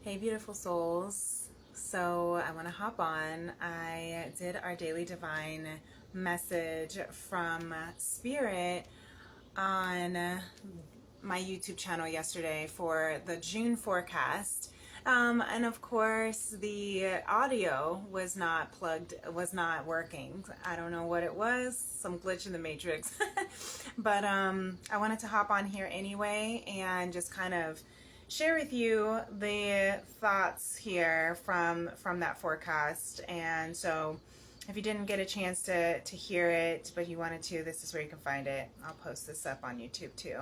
Hey, beautiful souls. So I want to hop on. I did our daily divine message from Spirit on my YouTube channel yesterday for the June forecast. And of course, the audio was not plugged, was not working. I don't know what it was, some glitch in the matrix. But I wanted to hop on here anyway and just kind of share with you the thoughts here from that forecast. And so if you didn't get a chance to hear it, but you wanted to, this is where you can find it. I'll post this up on YouTube too.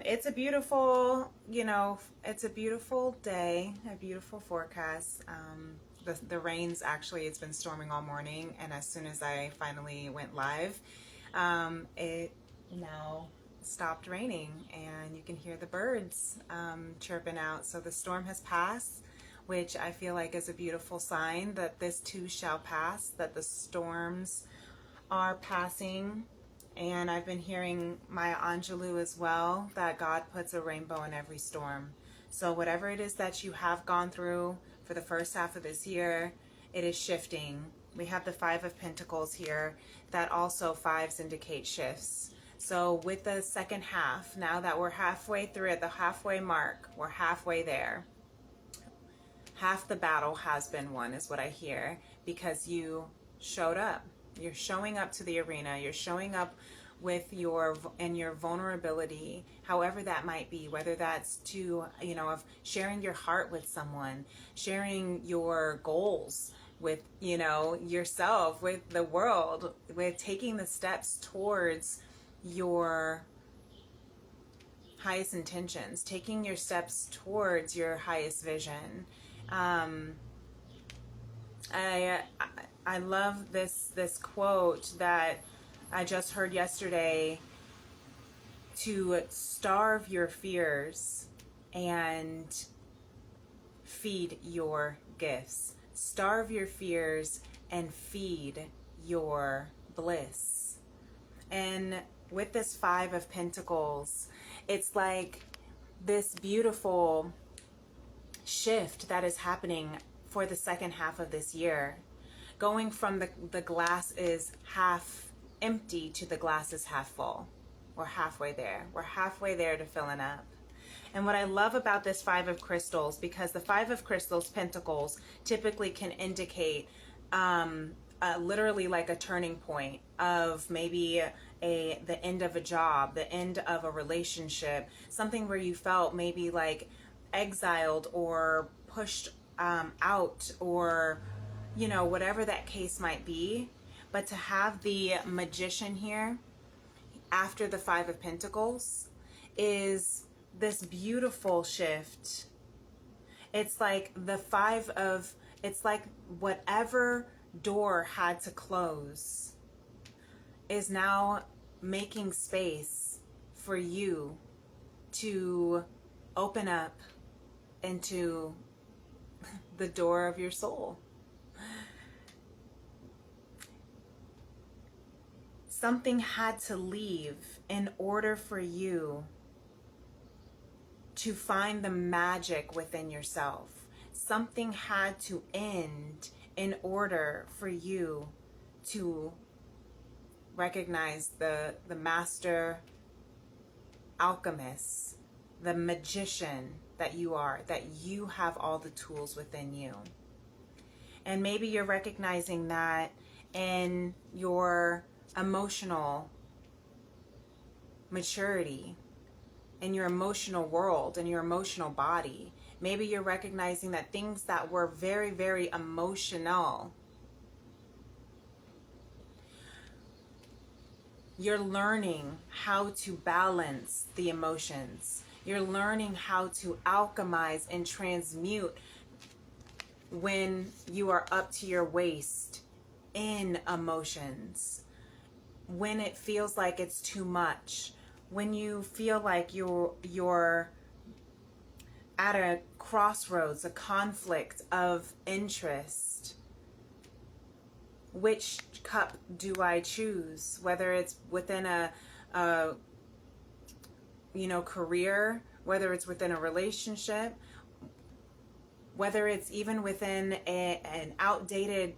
It's a beautiful, it's a beautiful day, a beautiful forecast. The rain's actually, it's been storming all morning, and as soon as I finally went live, it now stopped raining, and you can hear the birds chirping out. So the storm has passed, which I feel like is a beautiful sign that this too shall pass, that the storms are passing. And I've been hearing Maya Angelou as well, that God puts a rainbow in every storm. So whatever it is that you have gone through for the first half of this year, it is shifting. We have the Five of Pentacles here, that also fives indicate shifts. So with the second half, now that we're halfway through at the halfway mark, we're halfway there. Half the battle has been won is what I hear, because you showed up. You're showing up to the arena. You're showing up with your vulnerability, however that might be, whether that's to, of sharing your heart with someone, sharing your goals with, yourself, with the world, with taking the steps towards your highest intentions, taking your steps towards your highest vision. I love this quote that I just heard yesterday: to starve your fears and feed your gifts. Starve your fears and feed your bliss. And with this Five of Pentacles, it's like this beautiful shift that is happening for the second half of this year. Going from the glass is half empty to the glass is half full. We're halfway there. We're halfway there to filling up. And what I love about this Five of Crystals, because the Five of Crystals, Pentacles, typically can indicate literally like a turning point of maybe the end of a job, the end of a relationship, something where you felt maybe like exiled or pushed out, or whatever that case might be. But to have the Magician here after the Five of Pentacles is this beautiful shift. It's like it's like whatever door had to close is now making space for you to open up into the door of your soul. Something had to leave in order for you to find the magic within yourself. Something had to end in order for you to recognize the master alchemist, the magician that you are, that you have all the tools within you. And maybe you're recognizing that in your emotional maturity, in your emotional world, in your emotional body. Maybe you're recognizing that things that were very, very emotional, you're learning how to balance the emotions. You're learning how to alchemize and transmute when you are up to your waist in emotions. When it feels like it's too much, when you feel like you're at a crossroads, a conflict of interest. Which cup do I choose? Whether it's within a career, whether it's within a relationship, whether it's even within an outdated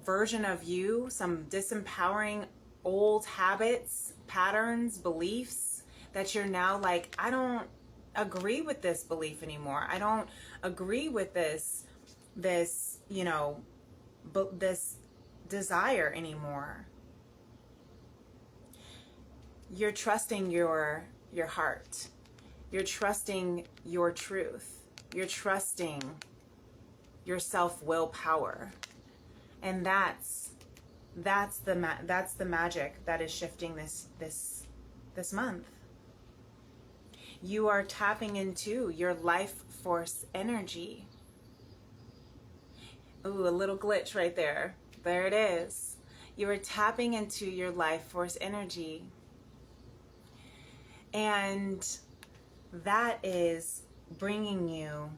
version of you, some disempowering old habits, patterns, beliefs that you're now like, I don't agree with this belief anymore. I don't agree with this this desire anymore. You're trusting your heart. You're trusting your truth. You're trusting your self-will power. And that's the magic that is shifting this month. You are tapping into your life force energy. Ooh, a little glitch right there. There it is. You are tapping into your life force energy. And that is bringing you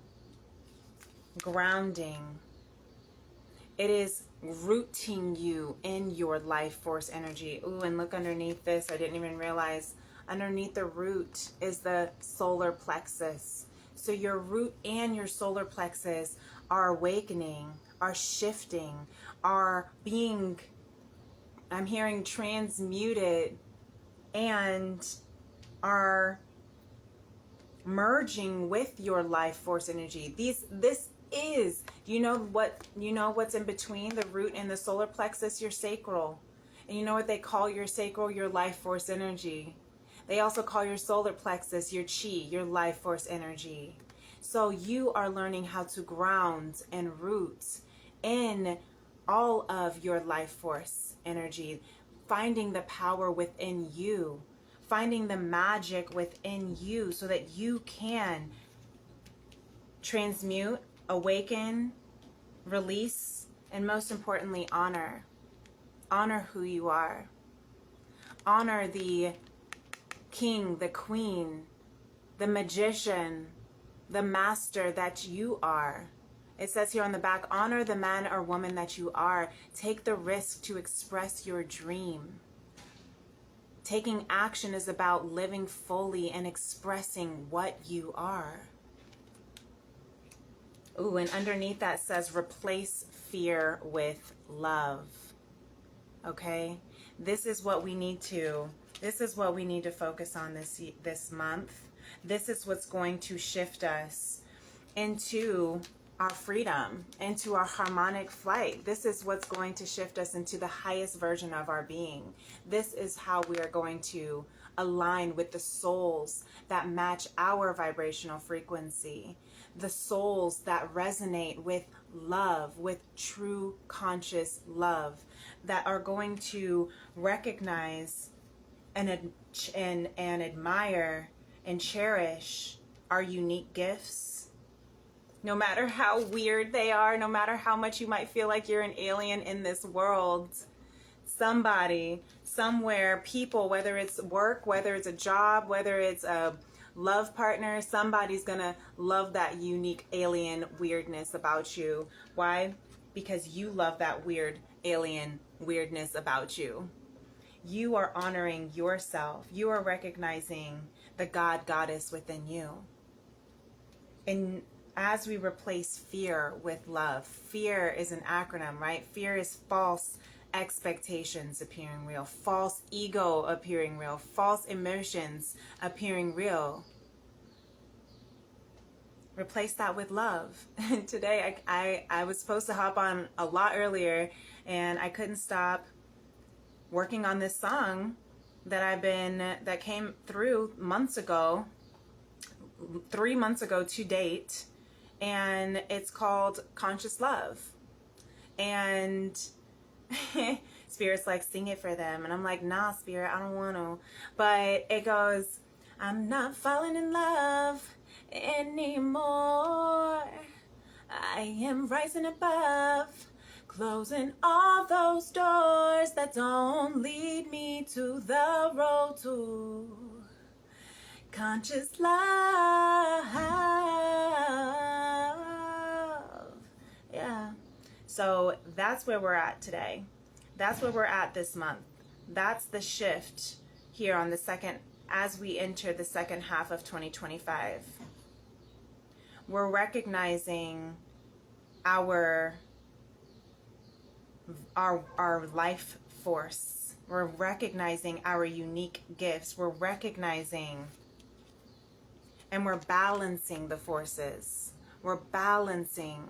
grounding. It is rooting you in your life force energy. Ooh, and look underneath this. I didn't even realize underneath the root is the solar plexus. So your root and your solar plexus are awakening, are shifting, are being, I'm hearing, transmuted, and are merging with your life force energy. This is, you know what's in between the root and the solar plexus? Your sacral. And you know what they call your sacral? Your life force energy. They also call your solar plexus your chi, your life force energy. So you are learning how to ground and root in all of your life force energy, finding the power within you, finding the magic within you so that you can transmute, awaken, release, and most importantly, honor. Honor who you are. Honor the king, the queen, the magician, the master that you are. It says here on the back, honor the man or woman that you are. Take the risk to express your dream. Taking action is about living fully and expressing what you are. Ooh, and underneath that says replace fear with love. Okay? This is what we need to focus on this month. This is what's going to shift us into our freedom, into our harmonic flight. This is what's going to shift us into the highest version of our being. This is how we are going to align with the souls that match our vibrational frequency, the souls that resonate with love, with true conscious love, that are going to recognize and admire and cherish our unique gifts. No matter how weird they are, no matter how much you might feel like you're an alien in this world, somebody, somewhere, people, whether it's work, whether it's a job, whether it's a love partner, somebody's gonna love that unique alien weirdness about you. Why? Because you love that weird alien weirdness about you. You are honoring yourself. You are recognizing the God, goddess within you. And as we replace fear with love, fear is an acronym, right? Fear is false expectations appearing real, false ego appearing real, false emotions appearing real. Replace that with love. And today I was supposed to hop on a lot earlier, and I couldn't stop working on this song that came through months ago, 3 months ago to date. And it's called Conscious Love. And Spirit's like, sing it for them. And I'm like, nah, Spirit, I don't want to. But it goes, I'm not falling in love anymore. I am rising above, closing all those doors that don't lead me to the road to conscious love. Yeah. So that's where we're at today. That's where we're at this month. That's the shift here on the second, as we enter the second half of 2025. we're recognizing our life force. We're recognizing our unique gifts. We're recognizing and we're balancing the forces. We're balancing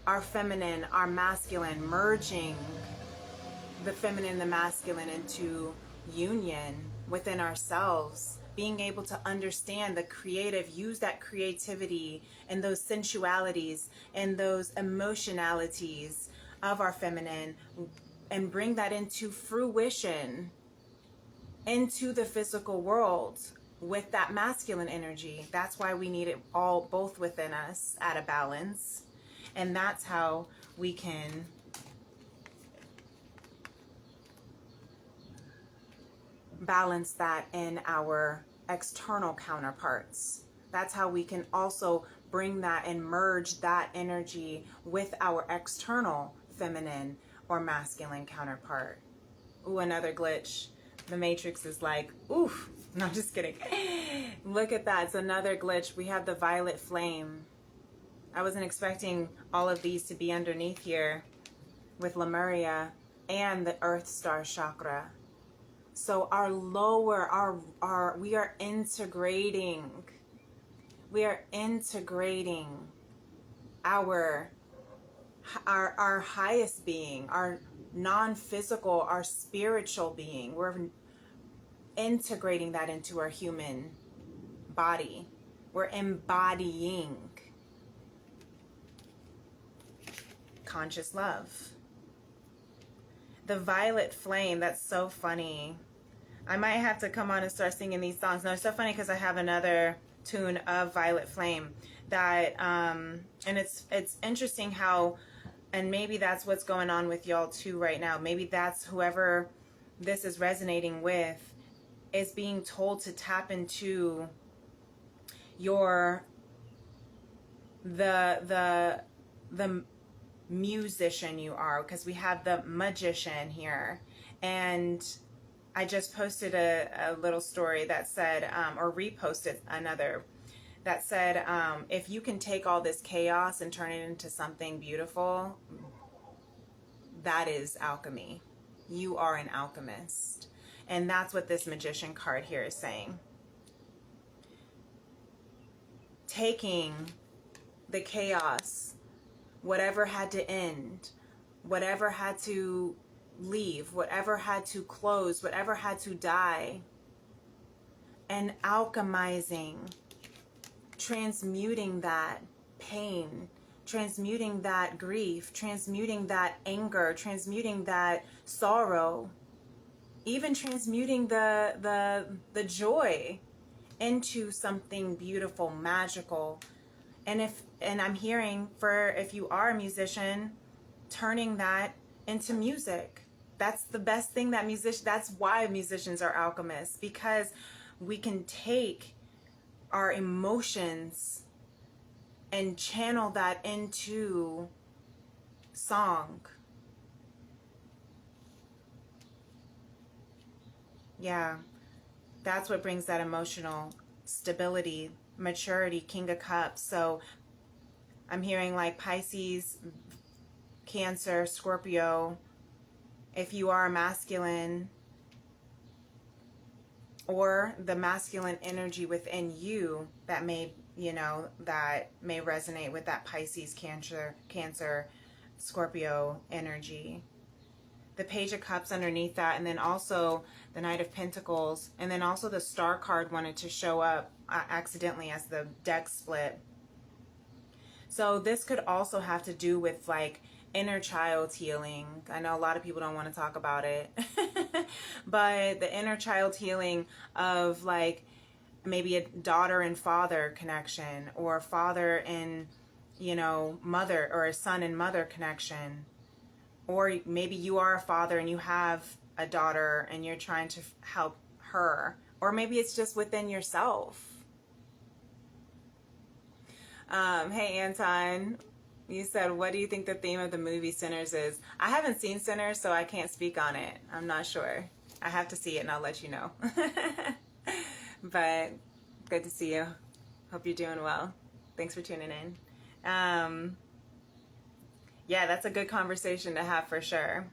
our feminine, our masculine, merging the feminine and the masculine into union within ourselves, being able to understand the creative, use that creativity and those sensualities and those emotionalities of our feminine and bring that into fruition into the physical world with that masculine energy. That's why we need it all, both within us at a balance. And that's how we can balance that in our external counterparts. That's how we can also bring that and merge that energy with our external feminine or masculine counterpart. Ooh, another glitch. The Matrix is like, oof. No, I'm just kidding. Look at that. It's another glitch. We have the violet flame. I wasn't expecting all of these to be underneath here with Lemuria and the Earth Star chakra. So our lower, we are integrating. We are integrating our highest being, our non-physical, our spiritual being. We're integrating that into our human body. We're embodying conscious love. The violet flame, that's so funny. I might have to come on and start singing these songs. No, it's so funny because I have another tune of Violet Flame that, and it's interesting how, and maybe that's what's going on with y'all too right now. Maybe that's whoever this is resonating with is being told to tap into the musician you are, because we have the magician here. And I just posted a little story that said, or reposted another that said, if you can take all this chaos and turn it into something beautiful, that is alchemy. You are an alchemist. And that's what this magician card here is saying. Taking the chaos, whatever had to end, whatever had to leave, whatever had to close, whatever had to die, and alchemizing, transmuting that pain, transmuting that grief, transmuting that anger, transmuting that sorrow, even transmuting the joy into something beautiful, magical. And I'm hearing, for if you are a musician, turning that into music. That's the best thing that that's why musicians are alchemists, because we can take our emotions and channel that into song. Yeah, that's what brings that emotional stability, maturity, King of Cups. So I'm hearing like Pisces, Cancer, Scorpio. If you are a masculine, or the masculine energy within you that may, that may resonate with that Pisces, Cancer, Scorpio energy. The Page of Cups underneath that, and then also the Knight of Pentacles, and then also the Star card wanted to show up accidentally as the deck split. So this could also have to do with like inner child healing. I know a lot of people don't want to talk about it, but the inner child healing of like maybe a daughter and father connection, or father and, mother, or a son and mother connection. Or maybe you are a father and you have a daughter and you're trying to help her. Or maybe it's just within yourself. Hey, Anton, you said, what do you think the theme of the movie Sinners is? I haven't seen Sinners, so I can't speak on it. I'm not sure. I have to see it and I'll let you know. But good to see you. Hope you're doing well. Thanks for tuning in. Yeah, that's a good conversation to have for sure.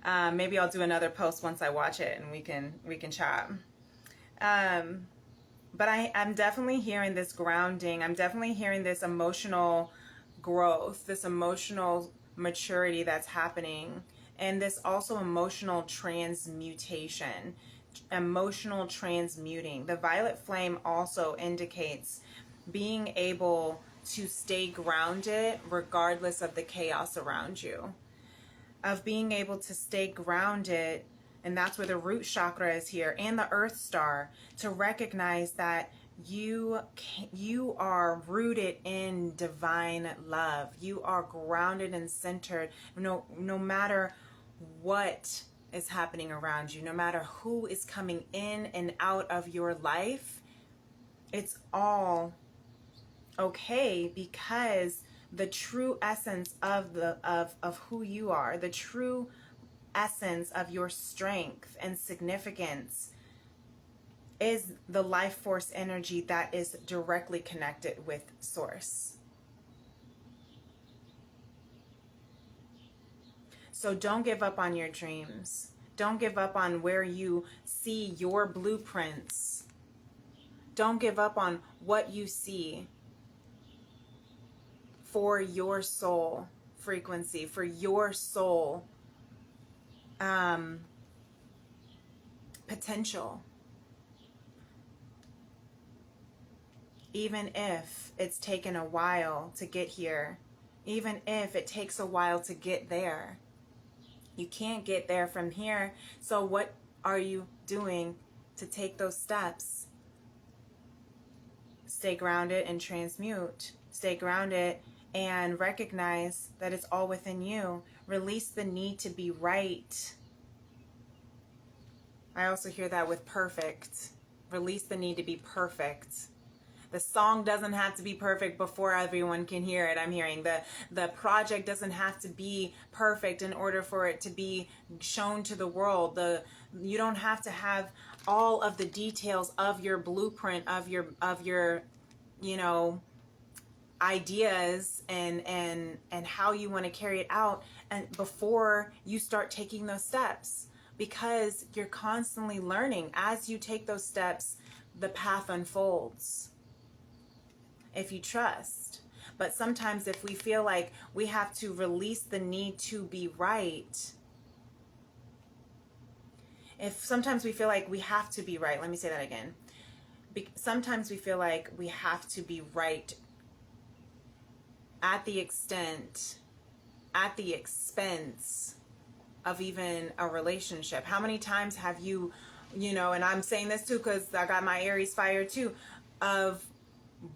Maybe I'll do another post once I watch it and we can chat. But I'm definitely hearing this grounding. I'm definitely hearing this emotional growth, this emotional maturity that's happening, and this also emotional transmutation, emotional transmuting. The violet flame also indicates being able to stay grounded regardless of the chaos around you, of being able to stay grounded. And that's where the root chakra is here, and the earth star, to recognize that you are rooted in divine love. You are grounded and centered. No matter what is happening around you, no matter who is coming in and out of your life, it's all okay, because the true essence of who you are, the true essence of your strength and significance, is the life force energy that is directly connected with source. So don't give up on your dreams. Don't give up on where you see your blueprints. Don't give up on what you see for your soul frequency, for your soul potential. Even if it's taken a while to get here, even if it takes a while to get there, you can't get there from here. So what are you doing to take those steps? Stay grounded and transmute. Stay grounded and recognize that it's all within you. Release the need to be right. I also hear that with perfect. Release the need to be perfect. The song doesn't have to be perfect before everyone can hear it. I'm hearing the project doesn't have to be perfect in order for it to be shown to the world. You don't have to have all of the details of your blueprint, of your ideas and how you want to carry it out, and before you start taking those steps, because you're constantly learning. As you take those steps, the path unfolds if you trust. But sometimes if we feel like we have to release the need to be right, if sometimes we feel like we have to be right, let me say that again. Sometimes we feel like we have to be right at the expense of even a relationship. How many times have you, and I'm saying this too because I got my Aries fire too, of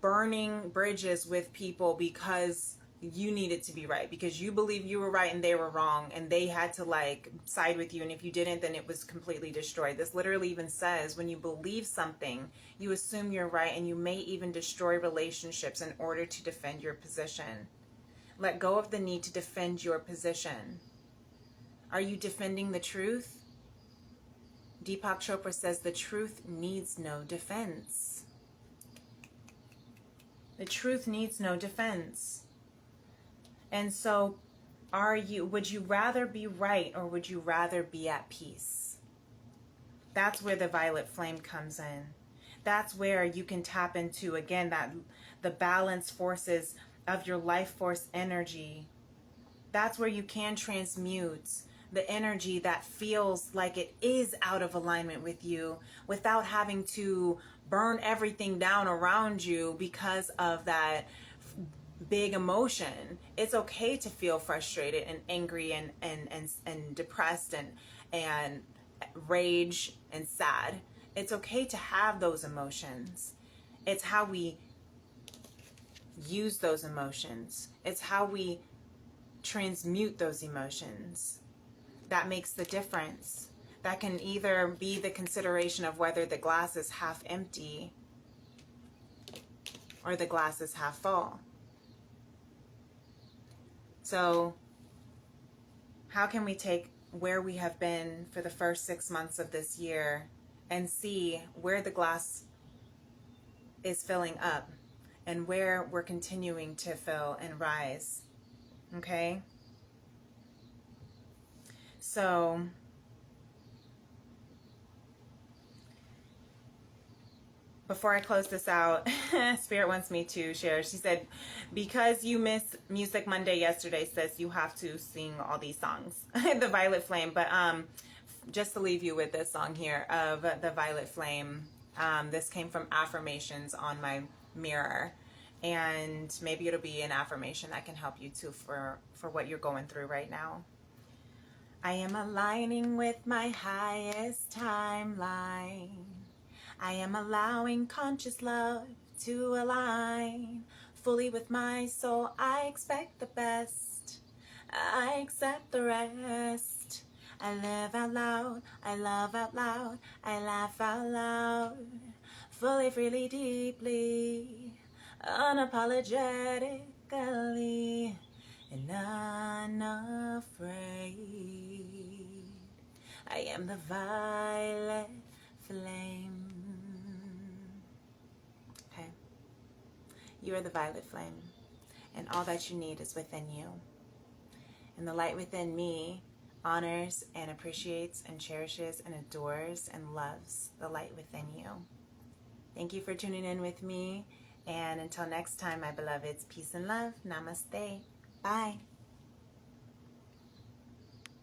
burning bridges with people because you needed to be right, because you believe you were right and they were wrong, and they had to side with you, and if you didn't, then it was completely destroyed. This literally even says when you believe something, you assume you're right, and you may even destroy relationships in order to defend your position. Let go of the need to defend your position. Are you defending the truth? Deepak Chopra says the truth needs no defense. The truth needs no defense. And so would you rather be right, or would you rather be at peace? That's where the violet flame comes in. That's where you can tap into, again, the balance forces of your life force energy. That's where you can transmute the energy that feels like it is out of alignment with you, without having to burn everything down around you because of that big emotion. It's okay to feel frustrated and angry and depressed and rage and sad. It's okay to have those emotions. It's how we use those emotions. It's how we transmute those emotions that makes the difference. That can either be the consideration of whether the glass is half empty or the glass is half full. So how can we take where we have been for the first 6 months of this year and see where the glass is filling up, and where we're continuing to fill and rise. Okay? So before I close this out, Spirit wants me to share. She said, because you missed Music Monday yesterday, sis, you have to sing all these songs. The Violet Flame. But just to leave you with this song here of the Violet Flame. This came from affirmations on my mirror. And maybe it'll be an affirmation that can help you too for what you're going through right now. I am aligning with my highest timeline. I am allowing conscious love to align fully with my soul. I expect the best. I accept the rest. I live out loud. I love out loud. I laugh out loud. Fully, freely, deeply, unapologetically, and unafraid. I am the violet flame. Okay. You are the violet flame, and all that you need is within you. And the light within me honors and appreciates and cherishes and adores and loves the light within you. Thank you for tuning in with me. And until next time, my beloveds, peace and love. Namaste. Bye.